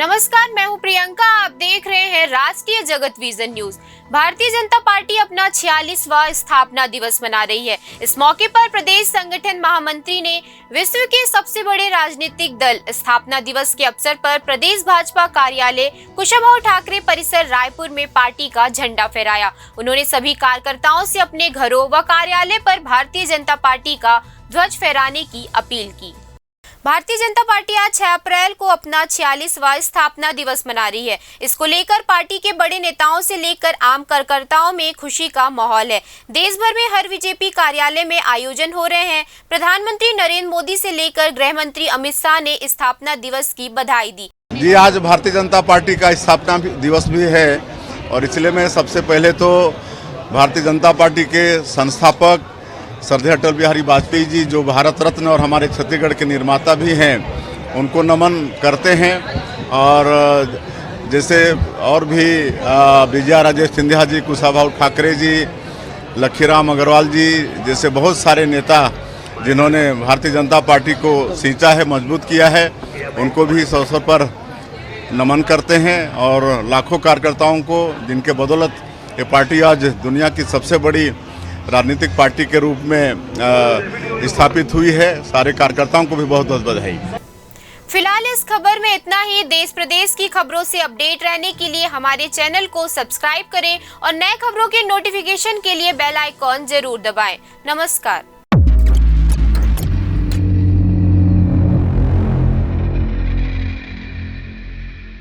नमस्कार, मैं हूं प्रियंका। आप देख रहे हैं राष्ट्रीय जगत vision news. Bharatiya Janata party अपना 46वां स्थापना दिवस मना रही है। इस मौके पर प्रदेश संगठन महामंत्री ने विश्व के सबसे बड़े राजनीतिक दल स्थापना दिवस के अवसर पर प्रदेश भाजपा कार्यालय कुशाभाऊ ठाकरे परिसर रायपुर में पार्टी का झंडा फहराया। उन्होंने सभी कार्यकर्ताओं से अपने घरों व कार्यालय पर भारतीय जनता पार्टी का ध्वज फहराने की अपील की। भारतीय जनता पार्टी आज 6 अप्रैल को अपना 46वां स्थापना दिवस मना रही है। इसको लेकर पार्टी के बड़े नेताओं से लेकर आम कार्यकर्ताओं में खुशी का माहौल है। देश भर में हर बीजेपी कार्यालय में आयोजन हो रहे हैं। प्रधानमंत्री नरेंद्र मोदी से लेकर गृह मंत्री अमित शाह ने स्थापना दिवस की बधाई दी। जी, आज भारतीय जनता पार्टी का स्थापना दिवस भी है और इसलिए मैं सबसे पहले तो भारतीय जनता पार्टी के संस्थापक श्रद्धेय अटल बिहारी वाजपेयी जी, जो भारत रत्न और हमारे छत्तीसगढ़ के निर्माता भी हैं, उनको नमन करते हैं। और जैसे और भी विजया राजेश सिंधिया जी, कुशाभाऊ ठाकरे जी, लखीराम अग्रवाल जी जैसे बहुत सारे नेता जिन्होंने भारतीय जनता पार्टी को सींचा है, मजबूत किया है, उनको भी इस अवसर पर नमन करते हैं। और लाखों कार्यकर्ताओं को, जिनके बदौलत ये पार्टी आज दुनिया की सबसे बड़ी राजनीतिक पार्टी के रूप में स्थापित हुई है, सारे कार्यकर्ताओं को भी बहुत बहुत बधाई। फिलहाल इस खबर में इतना ही। देश प्रदेश की खबरों से अपडेट रहने के लिए हमारे चैनल को सब्सक्राइब करें और नए खबरों के नोटिफिकेशन के लिए बेल आइकॉन जरूर दबाएं। नमस्कार।